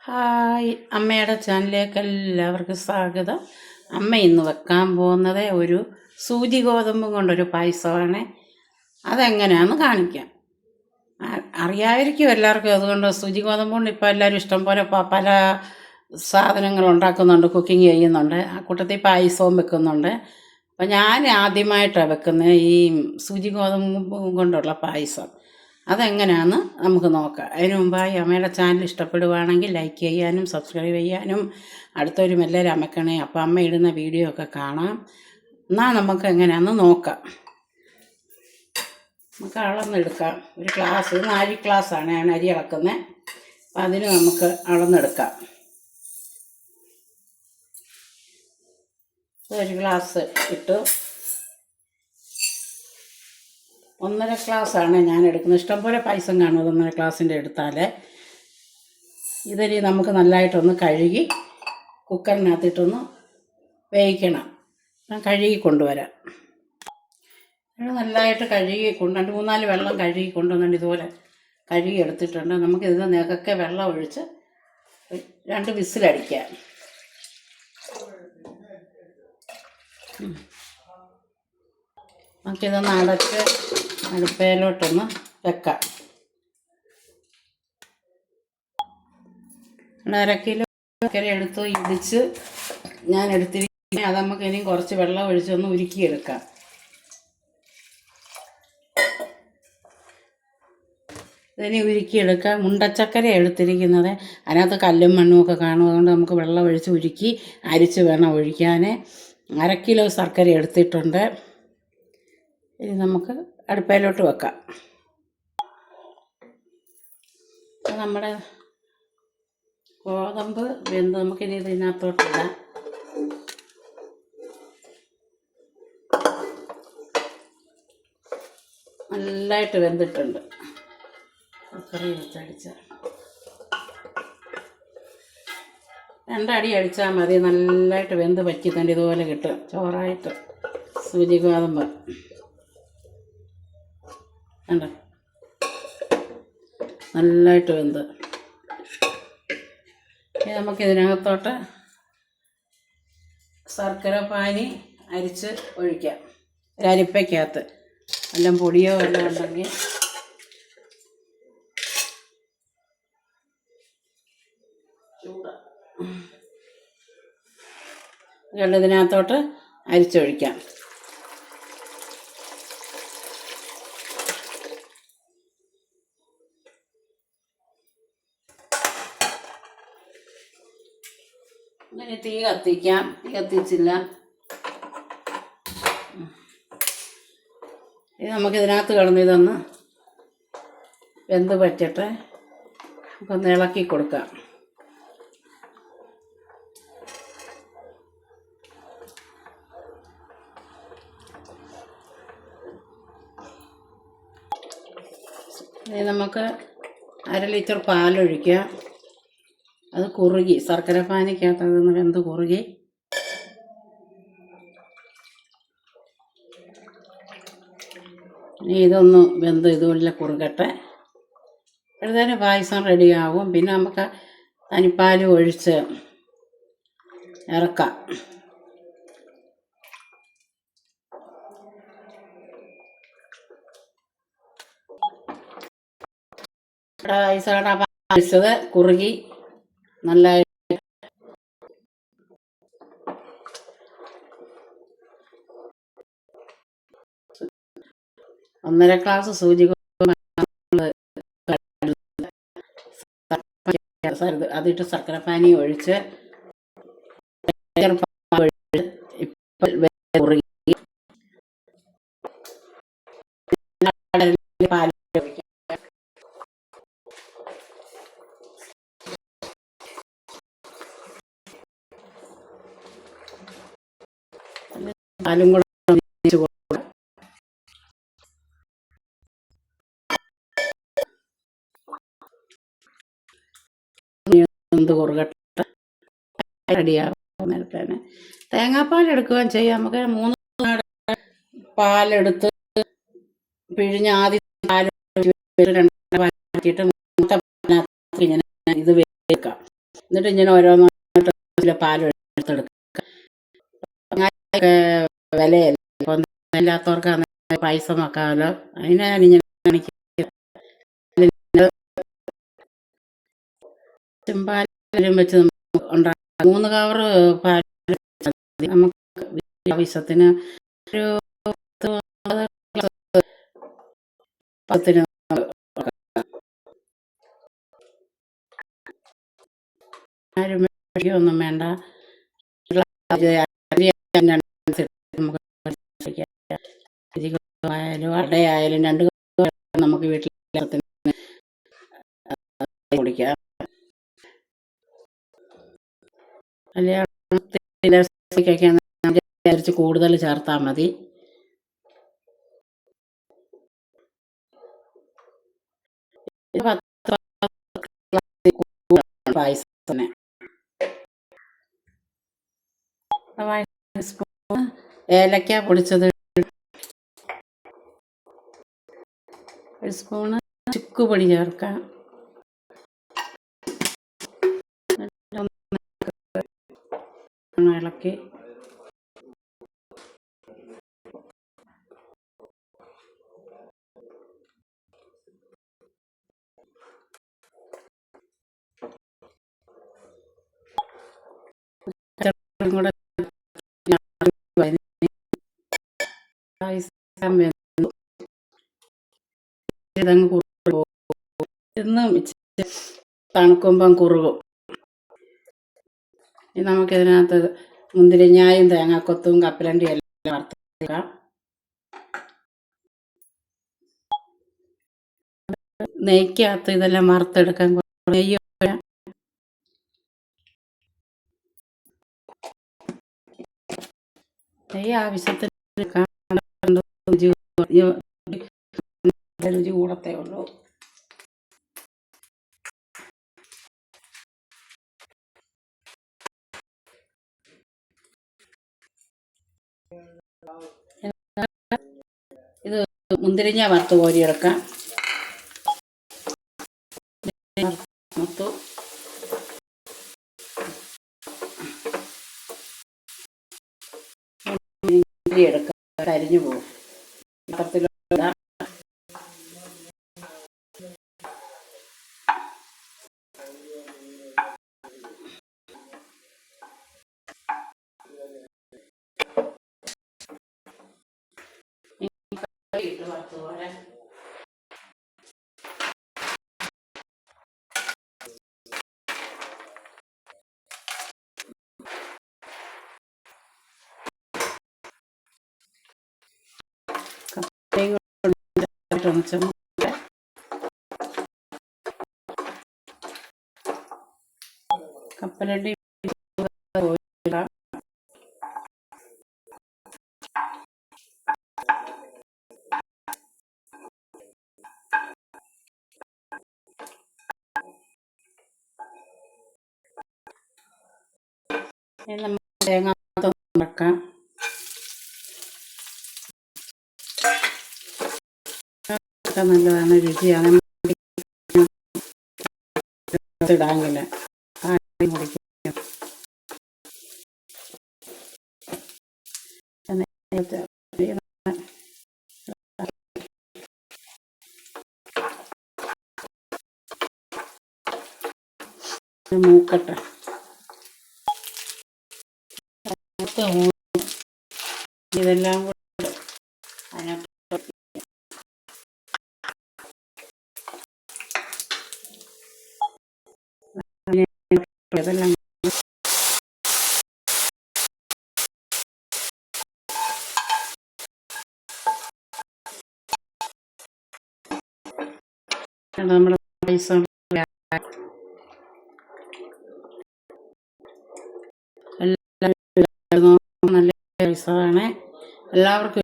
Hi, അമ്മയുടെ ചാനലിലേക്ക് എല്ലാവർക്കും സ്വാഗതം. അമ്മ ഇന്ന് വെക്കാൻ പോകുന്നത് ഒരു സൂചി ഗോതമ്പും കൊണ്ടൊരു പായസമാണ്. അതെങ്ങനെയാണെന്ന് കാണിക്കാം. അറിയാമായിരിക്കും എല്ലാവർക്കും. അതുകൊണ്ട് സൂചി ഗോതമ്പ് കൊണ്ട് ഇപ്പോൾ എല്ലാവരും ഇഷ്ടം പോലെ പല സാധനങ്ങൾ ഉണ്ടാക്കുന്നുണ്ട്, കുക്കിംഗ് ചെയ്യുന്നുണ്ട്. ആ കൂട്ടത്തിൽ പായസവും വെക്കുന്നുണ്ട്. അപ്പം ഞാൻ ആദ്യമായിട്ടാണ് വെക്കുന്നത് ഈ സൂചി ഗോതമ്പ് കൊണ്ടുള്ള പായസം. അതെങ്ങനെയാണെന്ന് നമുക്ക് നോക്കാം. അതിന് മുമ്പായി അമ്മയുടെ ചാനൽ ഇഷ്ടപ്പെടുവാണെങ്കിൽ ലൈക്ക് ചെയ്യാനും സബ്സ്ക്രൈബ് ചെയ്യാനും അടുത്തൊരു മെല്ലൊരു അമക്കണേ. അപ്പോൾ അമ്മ ഇടുന്ന വീഡിയോ ഒക്കെ കാണാം. എന്നാൽ നമുക്ക് എങ്ങനെയാണെന്ന് നോക്കാം. നമുക്ക് അളന്നെടുക്കാം. ഒരു ഗ്ലാസ്, 4 ഗ്ലാസ്സാണ് ഞാൻ അരി ഇളക്കുന്നത്. അപ്പം അതിന് നമുക്ക് അളന്നെടുക്കാം. ഒരു ഗ്ലാസ് ഇട്ടു. 1.5 ഗ്ലാസ്സാണ് ഞാൻ എടുക്കുന്നത്. ഇഷ്ടംപോലെ പായസം കാണും 1.5 ഗ്ലാസിൻ്റെ എടുത്താൽ. ഇതിനി നമുക്ക് നല്ലതായിട്ടൊന്ന് കഴുകി കുക്കറിനകത്തിട്ടൊന്ന് വേവിക്കണം. ഞാൻ കഴുകി കൊണ്ടുവരാം. നല്ലതായിട്ട് കഴുകി 2-3 വെള്ളം കഴുകി കൊണ്ടുവന്നിട്ട് ഇതുപോലെ കഴുകി എടുത്തിട്ടുണ്ട്. നമുക്കിത് നികക്കെ വെള്ളം ഒഴിച്ച് 2 വിസിലടിക്കാം. നമുക്കിതൊന്ന് അടച്ച് അടുപ്പയിലോട്ടൊന്ന് വെക്കാം. 1/2 കിലോ ചക്കര എടുത്ത് ഇടിച്ച് ഞാൻ എടുത്തിരിക്കുന്നത്. അത് നമുക്ക് ഇനിയും കുറച്ച് വെള്ളം ഒഴിച്ചൊന്ന് ഉരുക്കിയെടുക്കാം. ഇതിനെ ഉരുക്കിയെടുക്കാം. മുണ്ടച്ചക്കര എടുത്തിരിക്കുന്നത്. അതിനകത്ത് കല്ലും മണ്ണും ഒക്കെ കാണും. അതുകൊണ്ട് നമുക്ക് വെള്ളം ഒഴിച്ച് ഉരുക്കി അരിച്ച് വേണം ഒഴിക്കാൻ. 1/2 കിലോ ശർക്കര എടുത്തിട്ടുണ്ട്. ഇനി നമുക്ക് അടുപ്പയിലോട്ട് വെക്കാം. നമ്മുടെ ഗോതമ്പ് വെന്ത് നമുക്കിനി ഇതിനകത്തോട്ടിടാം. നല്ലതായിട്ട് വെന്തിട്ടുണ്ട്. കുക്കറി വെച്ചടിച്ച 2 അടി അടിച്ചാൽ മതി. നല്ലതായിട്ട് വെന്ത് പറ്റിത്തണ്ട് ഇതുപോലെ കിട്ടും ചോറായിട്ട്. സൂചി ഗോതമ്പ് കണ്ടോ, നല്ലതായിട്ട് വെന്ത്. ഇനി നമുക്കിതിനകത്തോട്ട് ശർക്കര പാനി അരിച്ച് ഒഴിക്കാം. ഒരരിപ്പയ്ക്കകത്ത് എല്ലാം പൊടിയോ എല്ലാം ഉണ്ടെങ്കിൽ ഇതിനകത്തോട്ട് അരിച്ചൊഴിക്കാം. ഇനി തീ കത്തിക്കാം. തീ കത്തിച്ചില്ല. ഇത് നമുക്കിതിനകത്ത് കിടന്ന് ഇതൊന്ന് വെന്ത് പറ്റട്ടെ. നമുക്കൊന്ന് ഇളക്കി കൊടുക്കാം. ഇനി നമുക്ക് 1/2 ലിറ്റർ പാലൊഴിക്കാം. അത് കുറുകി ശർക്കര പാനിക്കകത്ത് അതൊന്ന് വെന്ത് കുറുകി. ഇനി ഇതൊന്ന് വെന്ത് ഇതുപോലെ കുറുകട്ടെ. അപ്പോഴത്തേന് പായസം റെഡിയാവും. പിന്നെ നമുക്ക് തനിപ്പാൽ ഒഴിച്ച് ഇറക്കാം. പായസം ഒഴിച്ചത് കുറുകി നല്ല 1.5 ഗ്ലാസ് സൂചി അതിട്ട് ശർക്കര പാനി ഒഴിച്ച് കുറുകി പാൽ ഒഴിക്കാം. പാലും കൂടെ എന്ത് കുറുകട്ടെ റെഡിയാകും. നേരത്തേന് തേങ്ങാപ്പാൽ എടുക്കുകയും ചെയ്യാം. നമുക്ക് 3 പാലെടുത്ത് പിഴിഞ്ഞ് ആദ്യം പാൽ 2 പാലാക്കിയിട്ട് ഇങ്ങനെ ഇത് വേവിക്കാം. എന്നിട്ട് ഇങ്ങനെ ഓരോന്നോരോ പാലെടുത്തെടുക്കുക. അങ്ങനെയൊക്കെ വിലയല്ലേ, ഇപ്പം ഇല്ലാത്തവർക്ക് പായസം വെക്കാമല്ലോ. അതിനാ ഞാനിങ്ങനെ കാണിക്കുന്നത്. പാലും വെച്ച് നമുക്ക് ഉണ്ടാക്കാം. 3 കവറ് പാൽ നമുക്ക് ആവശ്യത്തിന് ഒരു 10 ആരും മേടിക്കുകയൊന്നും വേണ്ട. ആയാലും അടയായാലും 2 നമുക്ക് വീട്ടിൽ കുടിക്കാം. അല്ലെങ്കിൽ കൂടുതൽ ചേർത്താൽ മതി. പായസത്തിന് സ്പൂൺ ഏലക്ക പൊടിച്ചത്, 1 സ്പൂണ് ചുക്ക് പൊടി ചേർക്കാം. ഇളക്കി കൂടെ ഇതങ്ങ് കുറുകും. തണുക്കുമ്പം കുറുകും. ഇനി നമുക്കിതിനകത്ത് മുന്തിരിങ്ങായും തേങ്ങാക്കൊത്തും കപ്പലണ്ടിയും എല്ലാം വറുത്തെടുക്കാം. നെയ്ക്കകത്ത് ഇതെല്ലാം വറുത്തെടുക്കാൻ നെയ്യ് ആവശ്യത്തിന് രുചി കൂടത്തേ ഉള്ളൂ. ഇത് മുന്തിരിങ്ങ വറുത്ത് കോരിയെടുക്കാം. എടുക്കാം, കരിഞ്ഞു പോകും. പാത്രത്തിലിടാം. ഇട്ട് വറുത്ത് പോരാ. കപ്പലണ്ടി തേങ്ങ വെക്കാം. നല്ലതാണ്, രുചിയാണ്. ഇടാമെങ്കിൽ മൂക്കട്ടെ. ഇതെല്ലാം കൂടെ അതിനകത്ത് ഇതെല്ലാം നമ്മുടെ പായസം നല്ല പായസമാണ്. എല്ലാവർക്കും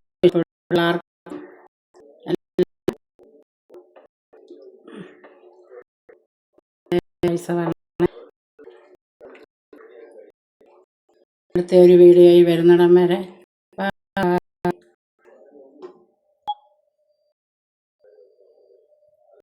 പായസമാണ്. അടുത്ത ഒരു വീഡിയോയിൽ വരുന്നിടം വരെ